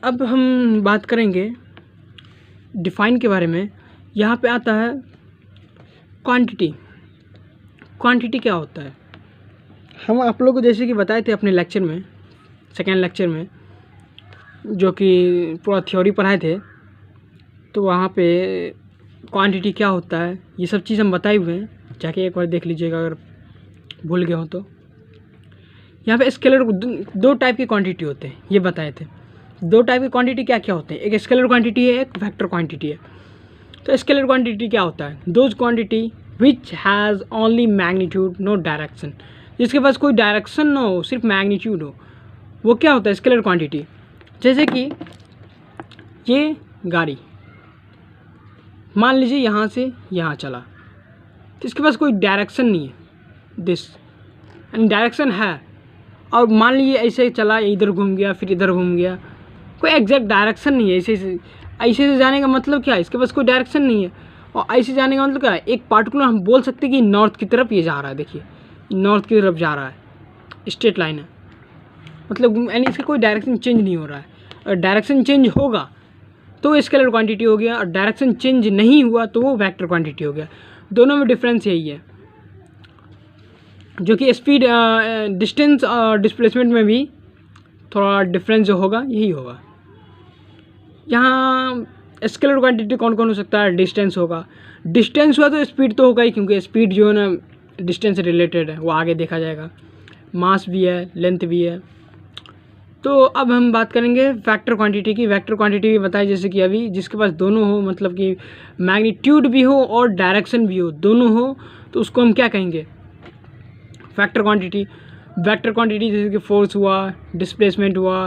अब हम बात करेंगे डिफाइन के बारे में। यहाँ पे आता है क्वांटिटी। क्वांटिटी क्या होता है? हम आप लोगों को जैसे कि बताए थे अपने लेक्चर में, सेकेंड लेक्चर में, जो कि पूरा थ्योरी पढ़ाए थे, तो वहाँ पे क्वांटिटी क्या होता है ये सब चीज़ हम बताए हुए हैं, जाके एक बार देख लीजिएगा अगर भूल गए हो तो। यहाँ पे स्केलर दो टाइप की क्वांटिटी होते हैं, ये बताए थे। दो टाइप की क्वांटिटी क्या क्या होते हैं? एक स्केलर क्वांटिटी है, एक वेक्टर क्वांटिटी है। तो स्केलर क्वांटिटी क्या होता है? Those quantity which has only magnitude no direction, जिसके पास कोई डायरेक्शन ना हो, सिर्फ मैग्नीट्यूड हो, वो क्या होता है? Scalar quantity. जैसे कि ये गाड़ी मान लीजिए यहाँ से यहाँ चला, तो इसके पास कोई डायरेक्शन नहीं है, दिस एंड डायरेक्शन है, और मान लीजिए ऐसे चला, इधर घूम गया फिर इधर घूम गया, कोई एग्जैक्ट डायरेक्शन नहीं है। ऐसे से जाने का मतलब क्या है? इसके पास कोई डायरेक्शन नहीं है। और ऐसे जाने का मतलब क्या है? एक पार्टिकुलर हम बोल सकते हैं कि नॉर्थ की तरफ ये जा रहा है, देखिए नॉर्थ की तरफ जा रहा है, स्ट्रेट लाइन है, मतलब यानी इसका कोई डायरेक्शन चेंज नहीं हो रहा है। और डायरेक्शन चेंज होगा तो वो स्केलर क्वांटिटी हो गया, और डायरेक्शन चेंज नहीं हुआ तो वो वेक्टर क्वांटिटी हो गया। दोनों में डिफरेंस यही है, जो कि स्पीड, डिस्टेंस और डिस्प्लेसमेंट में भी थोड़ा डिफरेंस जो होगा यही होगा। यहाँ स्केलर क्वांटिटी कौन कौन हो सकता है? डिस्टेंस होगा। डिस्टेंस हुआ तो स्पीड तो होगा ही, क्योंकि स्पीड जो है ना डिस्टेंस से रिलेटेड है, वो आगे देखा जाएगा। मास भी है, लेंथ भी है। तो अब हम बात करेंगे वेक्टर क्वांटिटी की। वेक्टर क्वांटिटी भी बताई जैसे कि अभी, जिसके पास दोनों हो, मतलब कि मैग्नीट्यूड भी हो और डायरेक्शन भी हो, दोनों हो, तो उसको हम क्या कहेंगे? Vector quantity. वेक्टर क्वांटिटी जैसे कि फोर्स हुआ, डिस्प्लेसमेंट हुआ,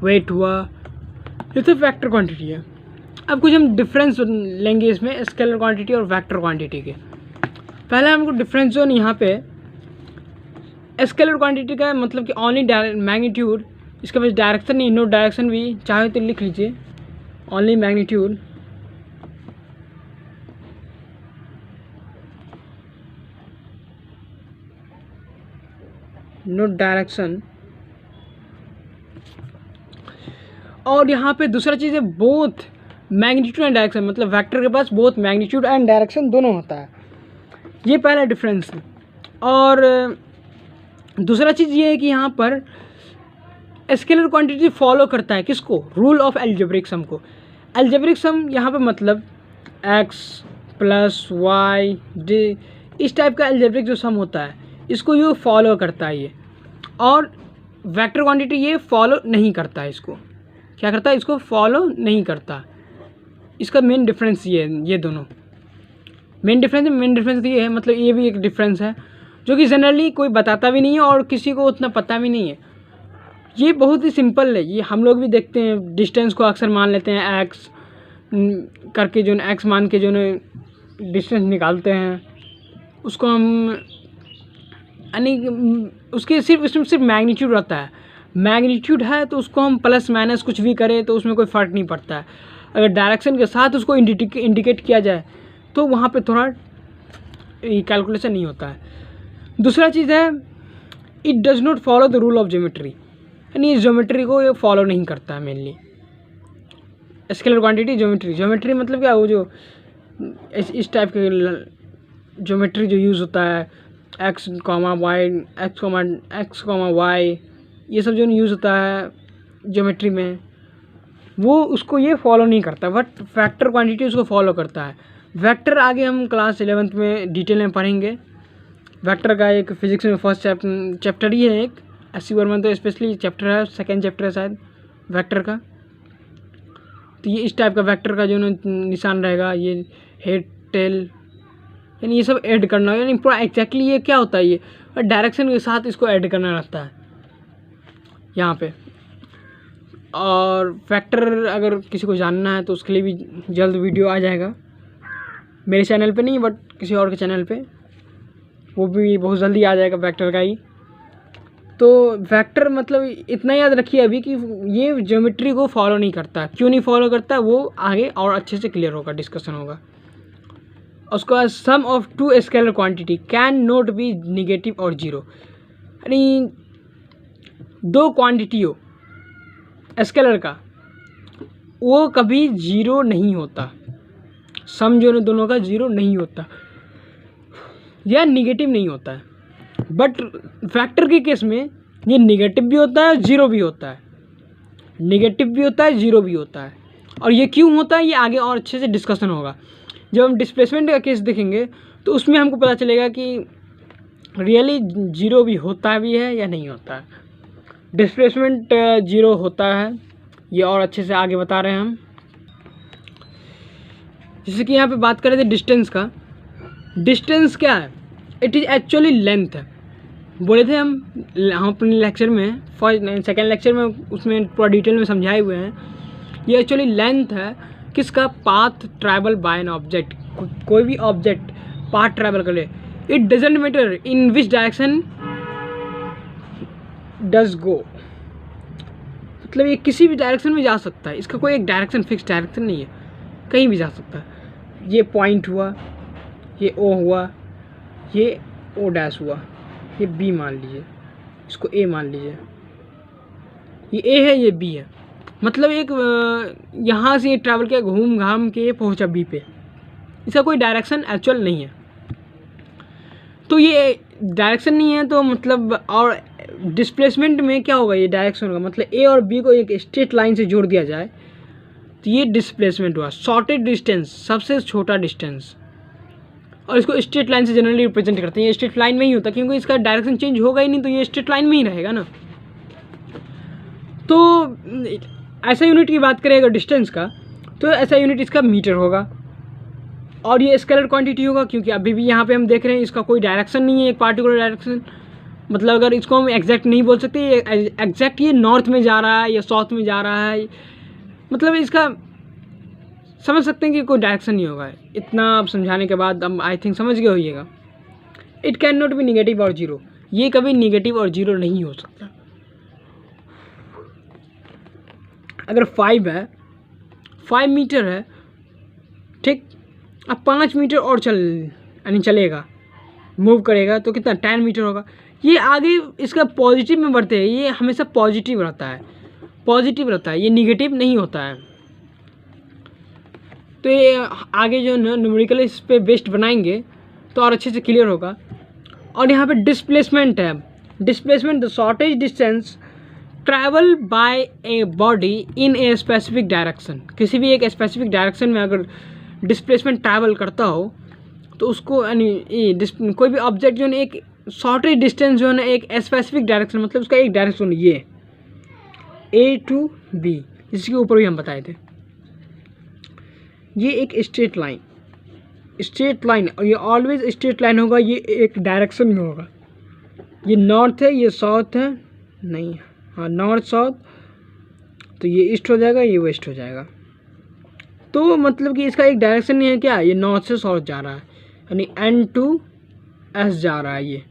वेट हुआ, ये तो वेक्टर क्वांटिटी है। अब कुछ हम डिफरेंस लेंगे इसमें स्केलर क्वांटिटी और वेक्टर क्वांटिटी के। पहले हमको डिफरेंस जो है यहाँ पे, स्केलर क्वांटिटी का मतलब कि ओनली मैग्नीट्यूड, इसके पास डायरेक्शन नहीं, नो डायरेक्शन भी, चाहे तो लिख लीजिए ओनली मैग्नीट्यूड, नो डायरेक्शन। और यहाँ पे दूसरा चीज़ है बोथ मैग्नीट्यूड एंड डायरेक्शन, मतलब वेक्टर के पास बोथ मैग्नीट्यूड एंड डायरेक्शन दोनों होता है। ये पहला डिफरेंस है। और दूसरा चीज़ ये है कि यहाँ पर स्केलर क्वांटिटी फॉलो करता है किसको? रूल ऑफ एल्जेब्रिक सम को। एल्जेब्रिक सम यहाँ पे मतलब x प्लस वाई डी, इस टाइप का एल्जेब्रिक जो सम होता है इसको ये फॉलो करता है ये। और वेक्टर क्वांटिटी ये फॉलो नहीं करता है, इसको क्या करता है? इसको फॉलो नहीं करता। इसका मेन डिफरेंस ये है, ये दोनों मेन डिफरेंस ये है, मतलब ये भी एक डिफरेंस है जो कि जनरली कोई बताता भी नहीं है और किसी को उतना पता भी नहीं है। ये बहुत ही सिंपल है, ये हम लोग भी देखते हैं। डिस्टेंस को अक्सर मान लेते हैं एक्स करके, जो एक्स मान के जो डिस्टेंस निकालते हैं, उसको हम यानी उसके सिर्फ मैग्नीट्यूड रहता है। मैग्नीट्यूड है तो उसको हम प्लस माइनस कुछ भी करें तो उसमें कोई फ़र्क नहीं पड़ता है। अगर डायरेक्शन के साथ उसको इंडिकेट किया जाए तो वहाँ पे थोड़ा कैलकुलेशन नहीं होता है। दूसरा चीज़ है it does not follow the rule of geometry, यानी ज्योमेट्री को ये फॉलो नहीं करता है मेनली। स्केलर क्वांटिटी ज्योमेट्री मतलब क्या? वो जो इस टाइप के ज्योमेट्री जो यूज़ होता है, एक्स कॉमा वाई, ये सब जो यूज़ होता है ज्योमेट्री में, वो उसको ये फॉलो नहीं करता, बट वेक्टर क्वांटिटी उसको फॉलो करता है। वेक्टर आगे हम क्लास 11th में डिटेल में पढ़ेंगे। वेक्टर का एक फिजिक्स में फर्स्ट चैप्टर ही है, एक एस.सी. वर्मन तो स्पेशली चैप्टर है, सेकेंड चैप्टर है शायद वेक्टर का। तो ये इस टाइप का वेक्टर का जो निशान रहेगा, ये हेड टेल, यानी ये सब ऐड करना, यानी पूरा एक्जैक्टली ये क्या होता है, ये डायरेक्शन के साथ इसको ऐड करना रहता है यहाँ पे। और वेक्टर अगर किसी को जानना है तो उसके लिए भी जल्द वीडियो आ जाएगा, मेरे चैनल पे नहीं बट किसी और के चैनल पे, वो भी बहुत जल्दी आ जाएगा वेक्टर का ही। तो वेक्टर मतलब इतना याद रखिए अभी कि ये ज्योमेट्री को फॉलो नहीं करता। क्यों नहीं फॉलो करता वो आगे और अच्छे से क्लियर होगा, डिस्कशन होगा। उसके बाद sum of two scalar quantity can not be negative और जीरो, यानी दो क्वांटिटी हो, स्केलर का, वो कभी जीरो नहीं होता। सम जो है दोनों का जीरो नहीं होता या निगेटिव नहीं होता है। बट फैक्टर के केस में ये निगेटिव भी होता है, जीरो भी होता है, निगेटिव भी होता है, जीरो भी होता है। और ये क्यों होता है ये आगे और अच्छे से डिस्कशन होगा। जब हम डिस्प्लेसमेंट का केस देखेंगे तो उसमें हमको पता चलेगा कि रियली जीरो भी होता भी है या नहीं होता है। डिस्प्लेसमेंट जीरो होता है, ये और अच्छे से आगे बता रहे हैं हम। जैसे कि यहाँ पे बात कर रहे थे डिस्टेंस का। डिस्टेंस क्या है? इट इज़ एक्चुअली लेंथ है। बोले थे हम अपने लेक्चर में, फर्स्ट सेकेंड लेक्चर में उसमें पूरा डिटेल में समझाए हुए हैं। ये एक्चुअली लेंथ है किसका? Path travel by an object. कोई भी ऑब्जेक्ट पाथ ट्रैवल करे, it doesn't matter in which direction does go, मतलब ये किसी भी डायरेक्शन में जा सकता है। इसका कोई एक डायरेक्शन फिक्स डायरेक्शन नहीं है, कहीं भी जा सकता है। ये पॉइंट हुआ, ये ओ हुआ, ये ओ डैश हुआ, ये बी मान लीजिए, इसको ए मान लीजिए, ये ए है, ये बी है। मतलब एक यहाँ से ये ट्रैवल किया, घूम घाम के पहुँचा बी पे। इसका कोई डायरेक्शन एक्चुअल नहीं है। तो ये डायरेक्शन नहीं है तो मतलब, और डिस्प्लेसमेंट में क्या होगा? ये डायरेक्शन होगा। मतलब ए और बी को एक स्ट्रेट लाइन से जोड़ दिया जाए तो ये डिस्प्लेसमेंट हुआ। शॉर्टेज डिस्टेंस, सबसे छोटा डिस्टेंस, और इसको स्ट्रेट लाइन से जनरली रिप्रेजेंट करते हैं। ये स्ट्रेट लाइन में ही होता है क्योंकि इसका डायरेक्शन चेंज होगा ही नहीं, तो ये स्ट्रेट लाइन में ही रहेगा ना। तो ऐसा यूनिट की बात करें अगर डिस्टेंस का, तो ऐसा यूनिट इसका मीटर होगा। और ये स्केलर क्वांटिटी होगा क्योंकि अभी भी यहाँ पे हम देख रहे हैं इसका कोई डायरेक्शन नहीं है, एक पार्टिकुलर डायरेक्शन। मतलब अगर इसको हम एग्जैक्ट नहीं बोल सकते, ये एग्जैक्ट ये नॉर्थ में जा रहा है या साउथ में जा रहा है, मतलब इसका समझ सकते हैं कि कोई डायरेक्शन नहीं होगा। इतना आप समझाने के बाद हम आई थिंक समझ गए होइएगा। It can not be negative और जीरो, ये कभी निगेटिव और जीरो नहीं हो सकता। अगर 5 है, 5 मीटर है, ठीक, अब 5 मीटर और चलेगा, मूव करेगा तो कितना 10 मीटर होगा। ये आगे इसका पॉजिटिव में बढ़ते हैं, ये हमेशा पॉजिटिव रहता है, पॉजिटिव रहता है, ये निगेटिव नहीं होता है। तो ये आगे जो न्यूमेरिकल इस पे बेस्ड बनाएंगे तो और अच्छे से क्लियर होगा। और यहाँ पे डिस्प्लेसमेंट है। Displacement the shortage distance travel by a body in a specific direction. किसी भी एक स्पेसिफिक डायरेक्शन में अगर डिस्प्लेसमेंट ट्रैवल करता हो तो उसको यानी कोई भी ऑब्जेक्ट जो है एक शॉर्टेज डिस्टेंस जो है ना एक स्पेसिफिक डायरेक्शन, मतलब उसका एक डायरेक्शन ये ए टू बी, जिसके ऊपर भी हम बताए थे। ये एक स्ट्रेट लाइन, स्ट्रेट लाइन, और ये ऑलवेज स्ट्रेट लाइन होगा, ये एक डायरेक्शन में होगा। ये नॉर्थ है, ये साउथ है, नहीं, हाँ नॉर्थ साउथ, तो ये ईस्ट हो जाएगा, ये वेस्ट हो जाएगा। तो मतलब कि इसका एक डायरेक्शन नहीं है क्या? ये नॉर्थ से साउथ जा रहा है, यानी N टू S जा रहा है, ये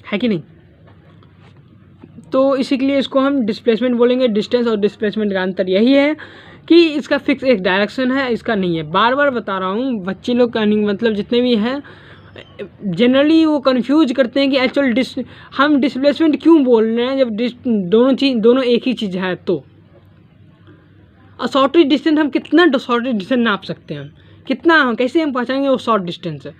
है कि नहीं? तो इसी के लिए इसको हम डिस्प्लेसमेंट बोलेंगे। डिस्टेंस और डिस्प्लेसमेंट का अंतर यही है कि इसका फिक्स एक डायरेक्शन है, इसका नहीं है। बार बार बता रहा हूँ, बच्चे लोग मतलब जितने भी हैं जनरली वो कंफ्यूज करते हैं कि एक्चुअल हम डिस्प्लेसमेंट क्यों बोल रहे हैं जब दोनों एक ही चीज़ है। तो और शॉर्टेज डिस्टेंस हम कितना शॉर्टेज डिस्टेंस नाप सकते हैं, कितना, कैसे हम पहचानेंगे वो शॉर्ट डिस्टेंस है?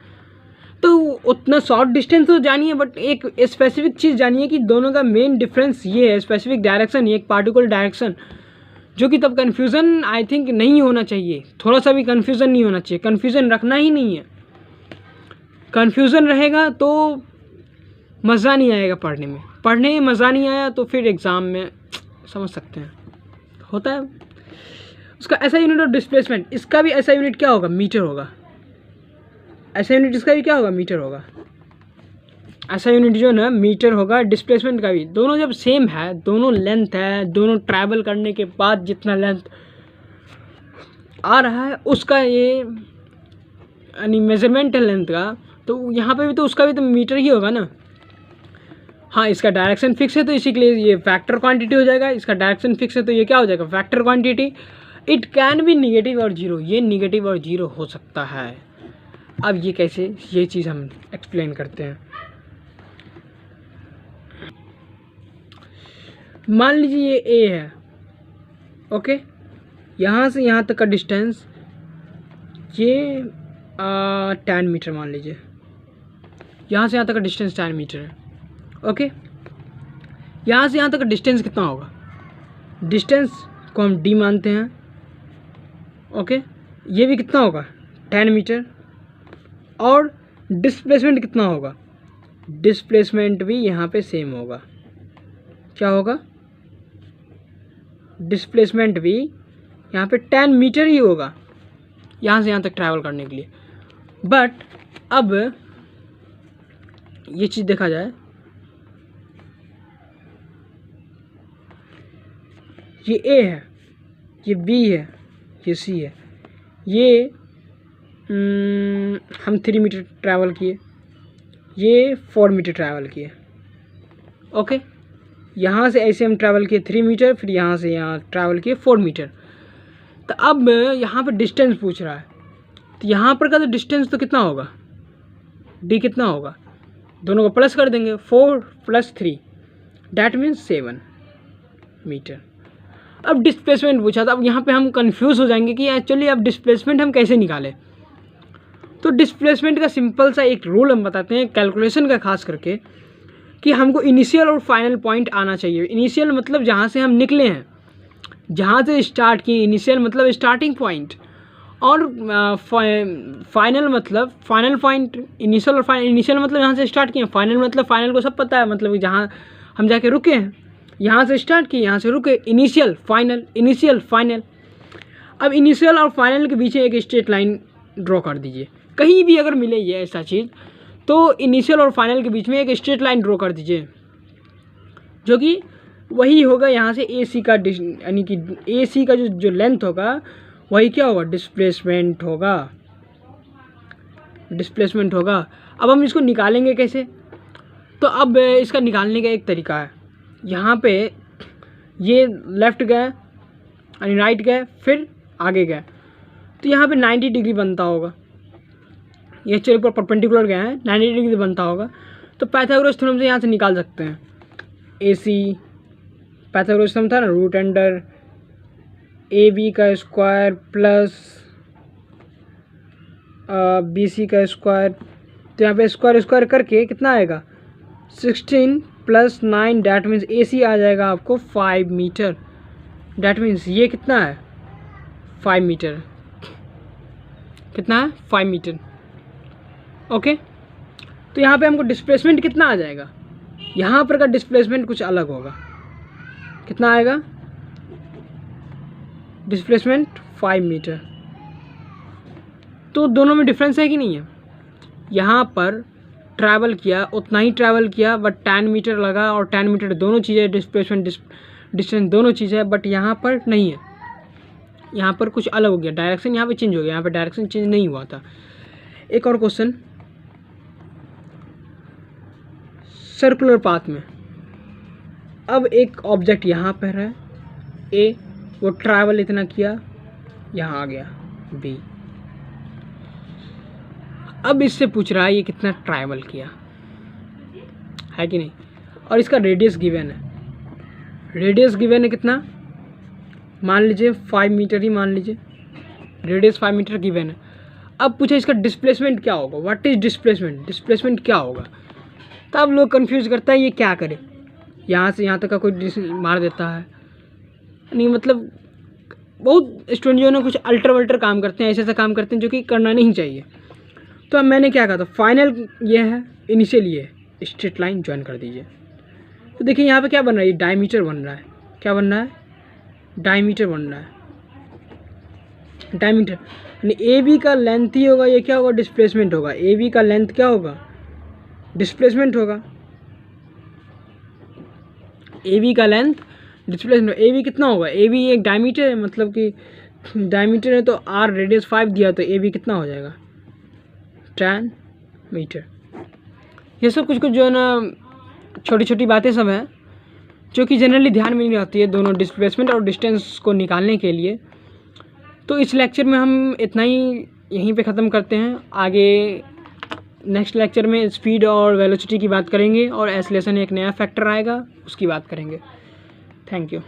तो उतना शॉर्ट डिस्टेंस तो जानिए, बट एक स्पेसिफिक चीज़ जानिए कि दोनों का मेन डिफरेंस ये है, स्पेसिफिक डायरेक्शन, एक पार्टिकुलर डायरेक्शन, जो कि तब कन्फ्यूज़न आई थिंक नहीं होना चाहिए। थोड़ा सा भी कन्फ्यूज़न नहीं होना चाहिए, कन्फ्यूज़न रखना ही नहीं है। कन्फ्यूज़न रहेगा तो मज़ा नहीं आएगा पढ़ने में मज़ा नहीं आया तो फिर एग्ज़ाम में समझ सकते हैं होता है। उसका ऐसा यूनिट ऑफ डिस्प्लेसमेंट, इसका भी ऐसा यूनिट क्या होगा? मीटर होगा। ऐसा यूनिट इसका भी क्या होगा? मीटर होगा। ऐसा यूनिट जो है ना मीटर होगा। डिस्प्लेसमेंट का भी, दोनों जब सेम है, दोनों लेंथ है, दोनों ट्रैवल करने के बाद जितना लेंथ आ रहा है उसका ये यानी मेजरमेंट है लेंथ का, तो यहाँ पे भी तो उसका भी तो मीटर ही होगा ना। हाँ, इसका डायरेक्शन फिक्स है तो इसी के लिए ये फैक्टर क्वांटिटी हो जाएगा। इसका डायरेक्शन फिक्स है तो ये क्या हो जाएगा? Factor quantity. It can be negative और जीरो, ये निगेटिव और जीरो हो सकता है। अब ये कैसे, ये चीज़ हम एक्सप्लेन करते हैं। मान लीजिए ये ए है, ओके, यहाँ से यहाँ तक का डिस्टेंस ये 10 मीटर मान लीजिए, यहाँ से यहाँ तक का डिस्टेंस 10 मीटर है। ओके, यहाँ से यहाँ तक का डिस्टेंस कितना होगा, डिस्टेंस को हम d मानते हैं। ओके, ये भी कितना होगा 10 मीटर। और डिस्प्लेसमेंट कितना होगा, डिस्प्लेसमेंट भी यहाँ पे सेम होगा। क्या होगा, डिस्प्लेसमेंट भी यहाँ पे 10 मीटर ही होगा यहाँ से यहाँ तक ट्रैवल करने के लिए। बट अब ये चीज़ देखा जाए, ये A है, ये B है, ये C है, ये हम 3 मीटर ट्रैवल किए, ये 4 मीटर ट्रैवल किए। ओके, यहाँ से ऐसे हम ट्रैवल किए 3 मीटर, फिर यहाँ से यहाँ ट्रैवल किए 4 मीटर। तो अब यहाँ पर डिस्टेंस पूछ रहा है, तो यहाँ पर का तो डिस्टेंस तो कितना होगा, d कितना होगा, दोनों को प्लस कर देंगे, 4 + 3 डैट मीन्स 7 मीटर। अब डिस्प्लेसमेंट पूछा था, अब यहाँ पे हम कंफ्यूज हो जाएंगे कि एक्चुअली अब डिस्प्लेसमेंट हम कैसे निकालें। तो डिस्प्लेसमेंट का सिंपल सा एक रूल हम बताते हैं कैलकुलेशन का, खास करके कि हमको इनिशियल और फाइनल पॉइंट आना चाहिए। इनिशियल मतलब जहाँ से हम निकले हैं, जहाँ से स्टार्ट किए, इनिशियल मतलब स्टार्टिंग पॉइंट, और फाइनल मतलब फाइनल पॉइंट। इनिशियल और फाइनल, इनिशियल मतलब यहाँ से स्टार्ट किए, फाइनल मतलब फाइनल को सब पता है, मतलब जहाँ हम जाके रुके हैं, यहाँ से स्टार्ट किए, यहाँ से रुके, इनिशियल फाइनल, इनिशियल फाइनल। अब इनिशियल और फाइनल के बीच एक स्ट्रेट लाइन ड्रॉ कर दीजिए, कहीं भी अगर मिले ये ऐसा चीज़, तो इनिशियल और फाइनल के बीच में एक स्ट्रेट लाइन ड्रॉ कर दीजिए, जो कि वही होगा यहाँ से AC का, यानी कि AC का जो लेंथ होगा वही क्या होगा, डिस्प्लेसमेंट होगा, डिस्प्लेसमेंट होगा। अब हम इसको निकालेंगे कैसे, तो अब इसका निकालने का एक तरीका है, यहाँ पे ये लेफ़्ट गए यानी राइट गए, फिर आगे गए, तो यहाँ पे 90 डिग्री बनता होगा, ये चलिए पर परपेंडिकुलर गए हैं, 90 डिग्री बनता होगा। तो पाइथागोरस थ्योरम से यहाँ से निकाल सकते हैं, AC पाइथागोरस थ्योरम था ना, √अंडर AB का स्क्वायर प्लस BC का स्क्वायर। तो यहाँ पे स्क्वायर स्क्वायर करके कितना आएगा, 16 + 9 डैट मीन्स AC आ जाएगा आपको 5 मीटर। डैट मीन्स ये कितना है, 5 मीटर। कितना है, 5 मीटर। ओके, तो यहाँ पे हमको डिस्प्लेसमेंट कितना आ जाएगा, यहाँ पर का डिस्प्लेसमेंट कुछ अलग होगा। कितना आएगा डिस्प्लेसमेंट, 5 मीटर। तो दोनों में डिफरेंस है कि नहीं है, यहाँ पर ट्रैवल किया उतना ही ट्रैवल किया, बट 10 मीटर लगा, और 10 मीटर दोनों चीज़ें, डिस्प्लेसमेंट डिस्टेंस दोनों चीज़ें है, बट यहाँ पर नहीं है, यहाँ पर कुछ अलग हो गया, डायरेक्शन यहाँ पे चेंज हो गया, यहाँ पे डायरेक्शन चेंज नहीं हुआ था। एक और क्वेश्चन, सर्कुलर पाथ में अब एक ऑब्जेक्ट यहाँ पर है A, वो ट्रैवल इतना किया, यहाँ आ गया B। अब इससे पूछ रहा है ये कितना ट्रैवल किया, है कि नहीं, और इसका रेडियस गिवन है। रेडियस गिवन है कितना, मान लीजिए 5 मीटर ही मान लीजिए, रेडियस 5 मीटर गिवन है। अब पूछे इसका डिस्प्लेसमेंट क्या होगा, व्हाट इज डिस्प्लेसमेंट, डिस्प्लेसमेंट क्या होगा। तब लोग कंफ्यूज करता है ये क्या करे, यहाँ से यहाँ तक का कोई मार देता है, नहीं मतलब बहुत स्टूडेंट जो है ना कुछ अल्टर वल्टर काम करते हैं, ऐसे ऐसा काम करते हैं जो कि करना नहीं चाहिए। तो अब मैंने क्या कहा था, फाइनल ये है, इनिशियल ये है, स्ट्रेट लाइन ज्वाइन कर दीजिए। तो देखिए यहाँ पे क्या बन रहा है, ये डायमीटर बन रहा है, क्या बन रहा है, डायमीटर बन रहा है, डायमीटर यानी AB का लेंथ ही होगा, ये क्या होगा, डिस्प्लेसमेंट होगा। AB का लेंथ क्या होगा, डिस्प्लेसमेंट होगा। AB का लेंथ डिस्प्लेसमेंट, AB कितना होगा, AB एक डायमीटर है, मतलब कि डायमीटर है, तो R रेडियस 5 दिया, तो AB कितना हो जाएगा, 10 मीटर। ये सब कुछ कुछ जो है ना छोटी छोटी बातें सब हैं जो कि जनरली ध्यान में नहीं आती है दोनों डिस्प्लेसमेंट और डिस्टेंस को निकालने के लिए। तो इस लेक्चर में हम इतना ही यहीं पे ख़त्म करते हैं। आगे नेक्स्ट लेक्चर में स्पीड और वेलोसिटी की बात करेंगे और एक्सेलरेशन एक नया फैक्टर आएगा, उसकी बात करेंगे। Thank you.